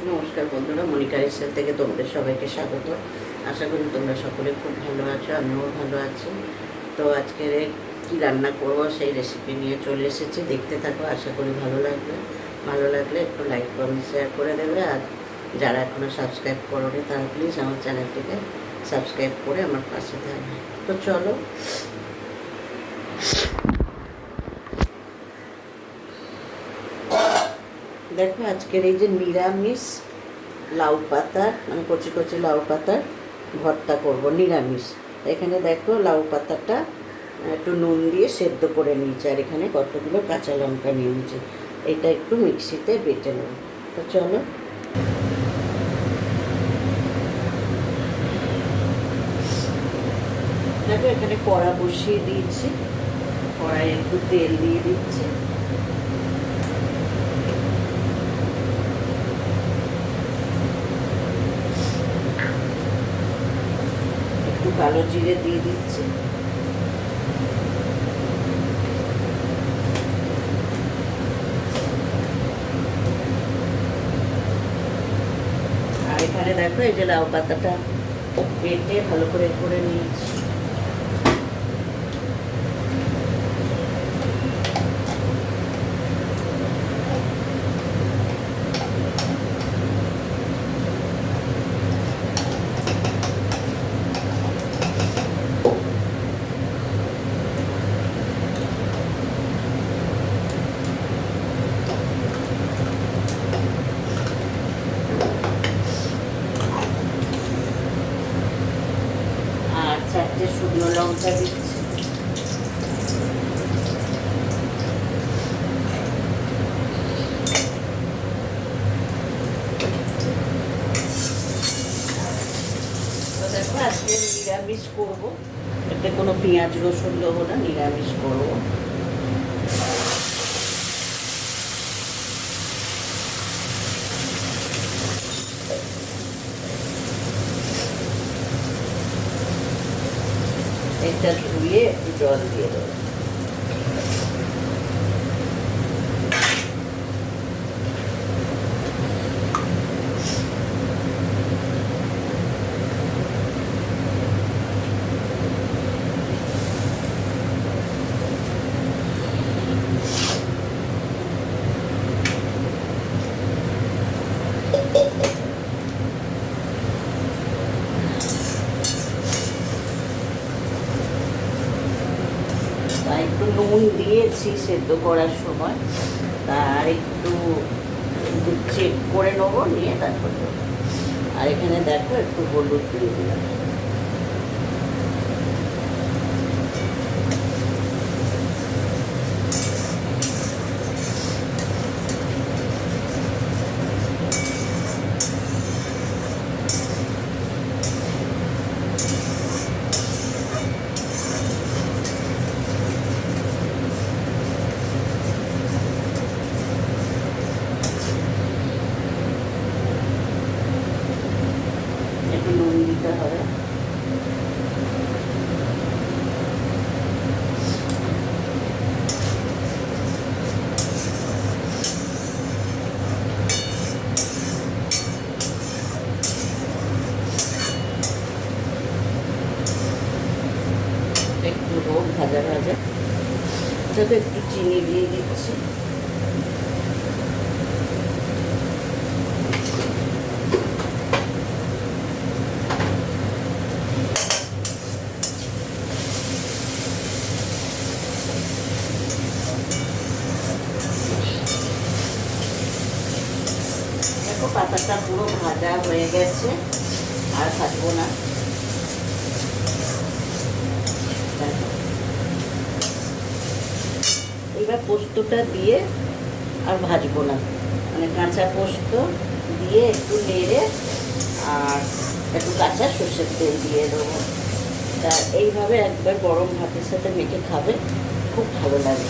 নমস্কার বন্ধুরা, মনিকা রেসিপি থেকে তোমাদের সবাইকে স্বাগত। আশা করি তোমরা সকলে খুব ভালো আছো, আমিও ভালো আছি। তো আজকে কি রান্না করবো সেই রেসিপি নিয়ে চলে এসেছি, দেখতে থাকো, আশা করি ভালো লাগবে। ভালো লাগলে একটু লাইক কমেন্ট শেয়ার করে দেবে। আর যারা এখনও সাবস্ক্রাইব করোনি তারা প্লিজ আমার চ্যানেলটিকে সাবস্ক্রাইব করে আমার পাশে থাকবে। তো চলো, দেখো আজকের এই যে নিরামিষ লাউ পাতার মানে কচি কচি লাউ পাতার ভর্তা করব, নিরামিষ। এখানে দেখো লাউ পাতাটা একটু নুন দিয়ে সেদ্ধ করে নিয়েছি, আর এখানে কতগুলো কাঁচা লঙ্কা নিয়ে নিয়েছি। এটা একটু মিক্সিতে বেটে নেব। তো চলো, দেখো এখানে কড়া বসিয়ে দিয়েছি, কড়াইয়ে একটু তেল দিয়ে দিচ্ছি। কালো জিরে দিয়ে দিচ্ছি, আর এখানে দেখো এই যে লাউ পাতাটা কেটে ভালো করে করে নিয়েছি। চারটে শুকনো লঙ্কা দিচ্ছি, দেখো আজকে নিরামিষ করবো, এতে কোনো পেঁয়াজ রসুন দেবো না, নিরামিষ করবো। এটা ধুয়ে একটু জল দিয়ে দেবো। একটু নুন দিয়েছি সেদ্ধ করার সময়, তার একটু চেক করে নেবো, নিয়ে তারপর দেবো। আর এখানে দেখো একটু হলুদ দিয়ে দিলাম। একটু নুন দিতে হবে। একটু হোক ভাজা ভাজা, তাতে একটু চিনি দিয়ে দিচ্ছি। দেখো পাতাটা পুরো ভাজা হয়ে গেছে, আর ভাজবো না। এবার পোস্তটা দিয়ে আর ভাজবো না, মানে কাঁচা পোস্ত দিয়ে একটু নেড়ে আর একটু কাঁচা সর্ষের তেল দিয়ে দেবো। তা এইভাবে একবার গরম ভাতের সাথে মেখে খাবে, খুব ভালো লাগে।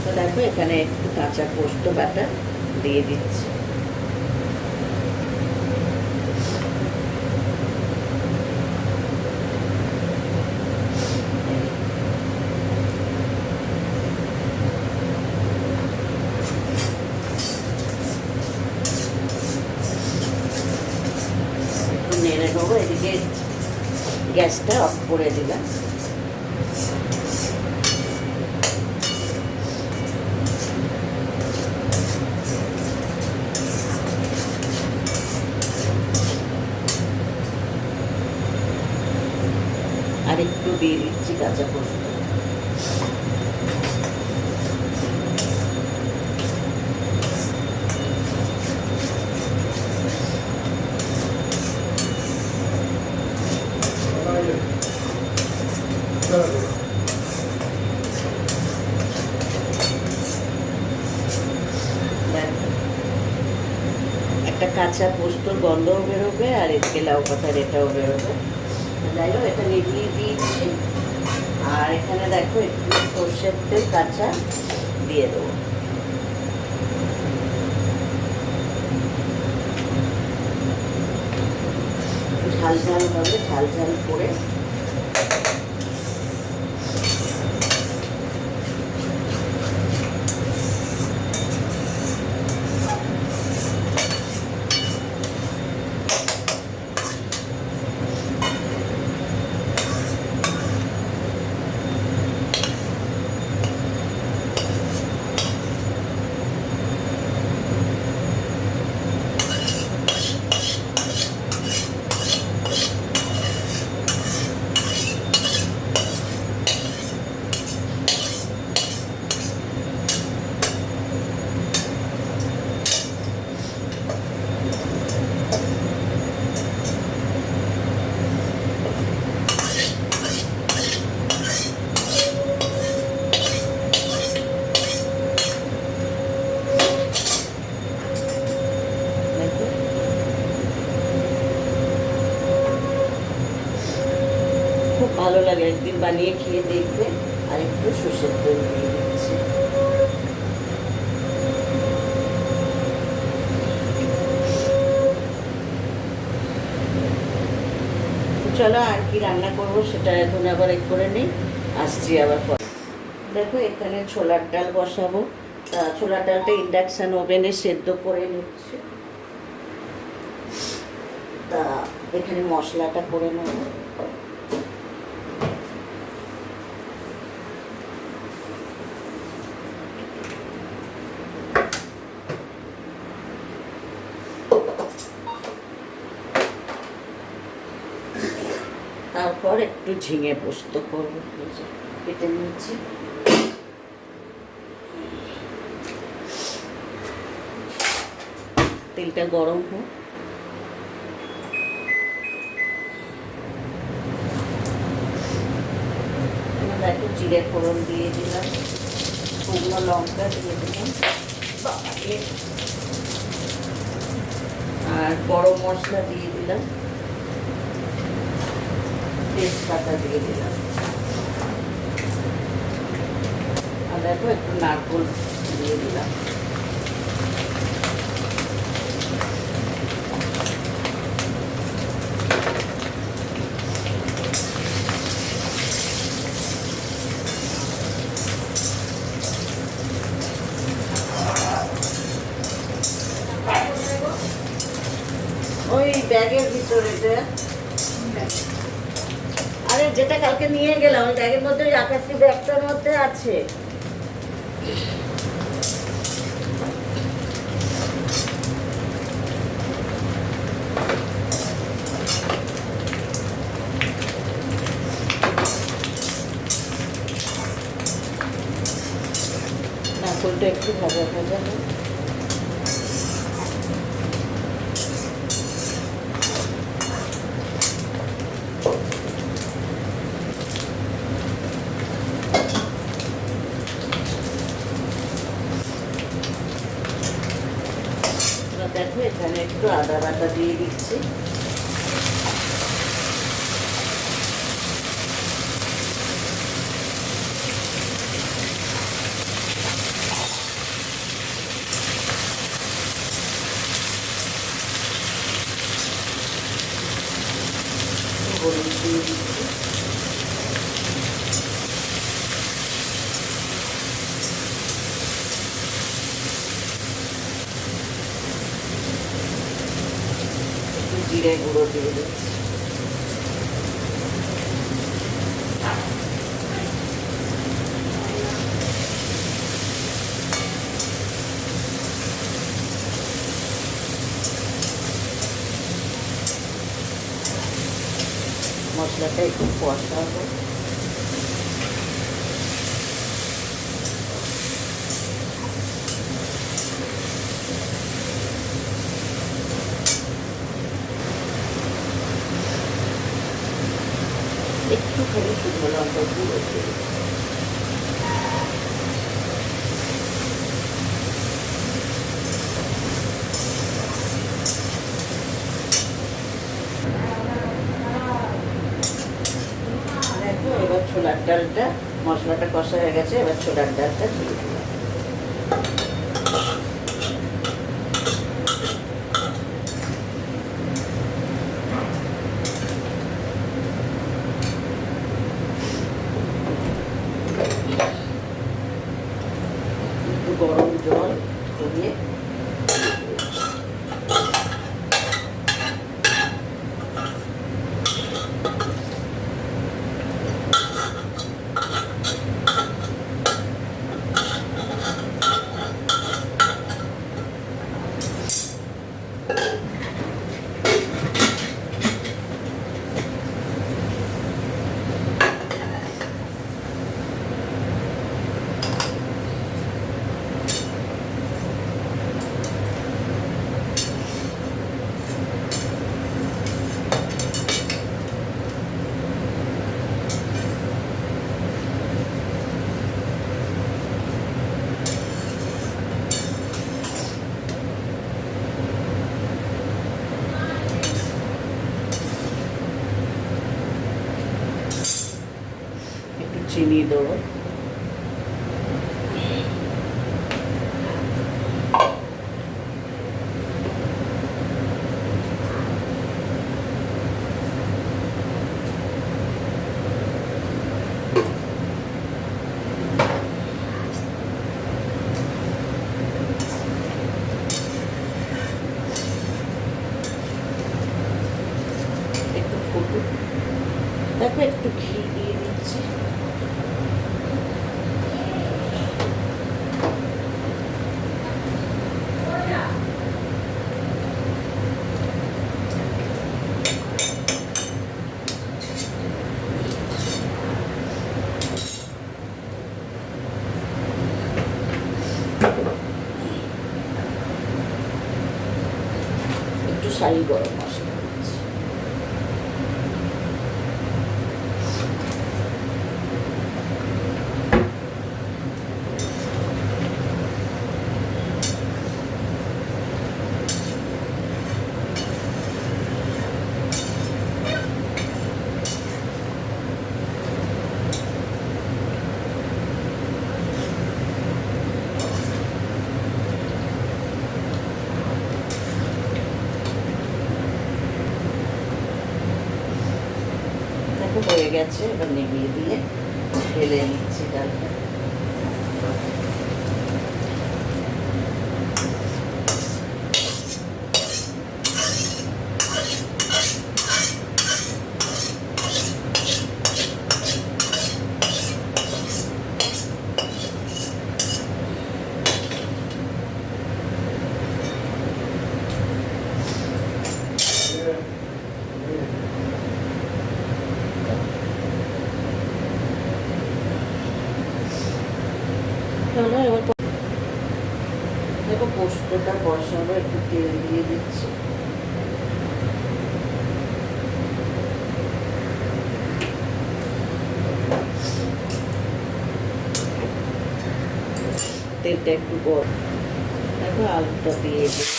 তো দেখো এখানে একটু কাঁচা পোস্ত বাটা দিয়ে দিচ্ছি। করবো। এদিকে গ্যাসটা অফ করে দিলাম। আর একটু দিয়ে দিচ্ছি কাঁচা পোস্ত। একটা কাঁচা পোস্তর গন্ধও বেরোবে, আর এদিকে লাউ পাতার এটাও বেরোবে। যাই হোক, এটা নিভিয়ে দিয়েছি। আর এখানে দেখো একটু সর্ষের তেল কাঁচা দিয়ে দেবো। ঝাল ঝাল হবে, ঝাল ঝাল করে ভালো লাগে। একদিন বানিয়ে খেয়ে দেখবে। আর একটু সর্ষের তেল দিয়ে দিচ্ছি। চলো আর কি রান্না করবো সেটা এখন আবার করে নিই, আসছি আবার পরে। দেখো এখানে ছোলার ডাল বসাবো। তা ছোলার ডালটা ইন্ডাকশান ওভেনে সেদ্ধ করে নিচ্ছে। তা এখানে মশলাটা করে নেব। তারপর একটু ঝিঙে পোস্ত করবো, কেটে নিচ্ছি। তেলটা গরম হোক। দেখো জিরে ফোড়ন দিয়ে দিলাম, শুকনো লঙ্কা দিয়ে দিলাম, আর গরম মশলা দিয়ে দিলাম, তেজপাতা দিয়ে দিলাম। আর দেখো একটু নারকেল দিয়ে দিলাম। ওই ব্যাগের ভিতরে, আরে যেটা কালকে নিয়ে গেলাম ওই ব্যাগের মধ্যে, ওই আকাশি ব্যাগটার মধ্যে আছে। নারকেলটা একটু ভাজা ভাজা হোক। দেখো এখানে একটু আদা বাটা দিয়ে দিচ্ছি। হলুদ দিয়ে দিচ্ছি। জিরে গুঁড়ো দিয়ে দিচ্ছি। মশলাটা একটু কষাবো। একটুখানি শুকনো লঙ্কা গুঁড়ো দিয়ে দেখো। এবার ছোলার ডালটা, মশলাটা কষা হয়ে গেছে, এবার ছোলার ডালটা দিয়ে দিলাম। একটু গরম জল দিয়ে চিনি দেবো। একটু ফুটুক, দেখো একটু ঘি দিয়ে দিচ্ছি। একটু শাহি গরম মশলা দিচ্ছি। হয়ে গেছে, এবার নেমিয়ে দিয়ে ঢেলে নিচ্ছি ডালটা। চলো এবার দেখো পোস্তটা বসাবো, একটু তেল দিয়ে দিচ্ছি। তেলটা একটু গরম, দেখো আলুটা দিয়ে দিই।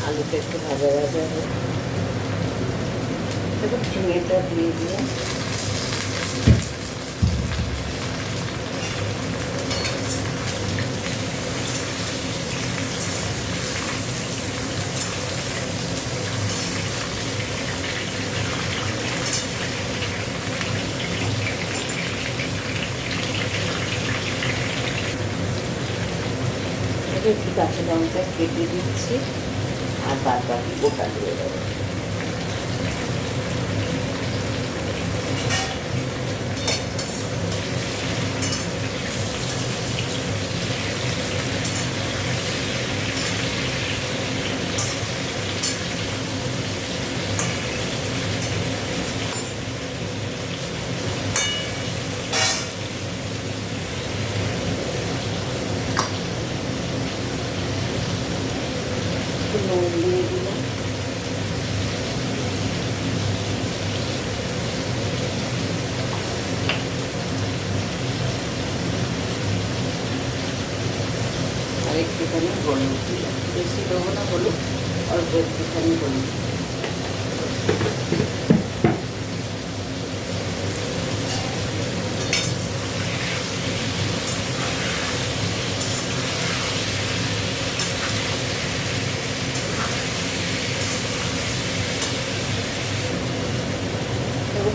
আলুটা একটু ভাজা ভাজা হোক, দেখো ঝিঙেটা দিয়ে দিয়ে একটু কাঁচা লঙ্কা কেটে দিচ্ছি আর বাদ বাকি গোটা দিয়ে দেবো। হলুদ দিলাম, বেশি দেবো না হলুদ, অল্প একটুখানি হলুদ।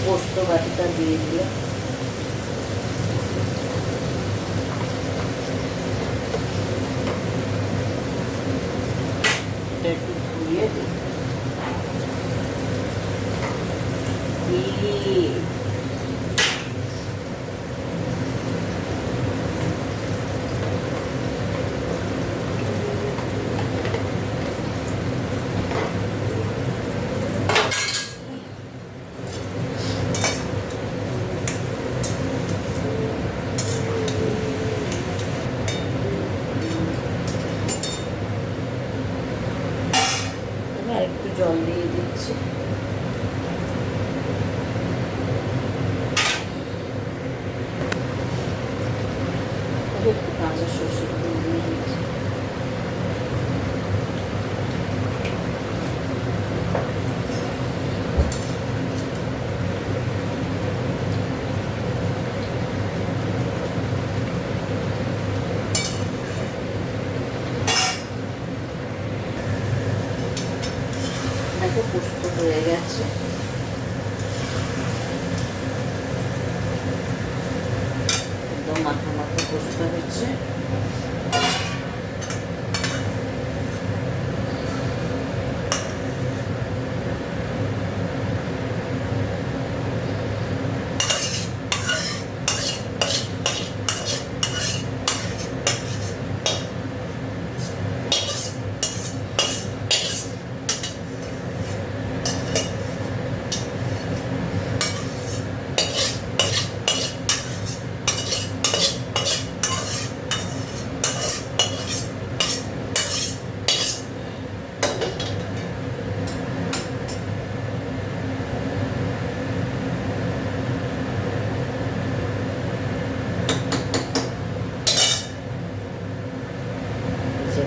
পোস্ত বাটিটা দিয়ে দিলাম, এটা একটু ধুয়ে দিই। একটু জল দিয়ে দিচ্ছি। একটু কাঁচা সরষের তেল দিয়ে দিচ্ছি। দেখো পোস্ত হয়ে গেছে। একদম মাখা মাখা পোস্ত হচ্ছে।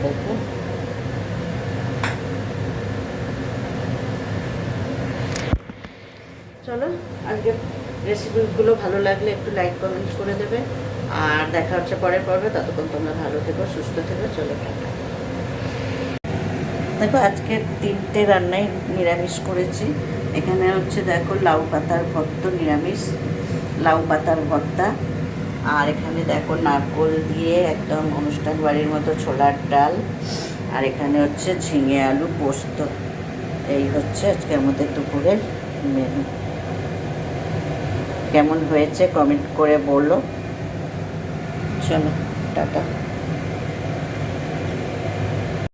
দেখো চলো, আজকে রেসিপিগুলো ভালো লাগলে একটু লাইক কমেন্ট করে দেবে, আর দেখা হচ্ছে পরের পর্বে। ততক্ষণ তোমরা ভালো থেকো, সুস্থ থেকো। চলো টাটা। দেখো আজকে 3টে রান্নাই নিরামিষ করেছি। এখানে হচ্ছে দেখো লাউ পাতার ভর্তা, নিরামিষ লাউ পাতার ভর্তা। আর এখানে দেখো নারকোল দিয়ে একদম অনুষ্ঠান বাড়ির মতো ছোলার ডাল। আর এখানে হচ্ছে ঝিঙে আলু পোস্ত। এই হচ্ছে আজকে আমাদের দুপুরের মেনু। কেমন হয়েছে কমেন্ট করে বলো। চলো টাটা।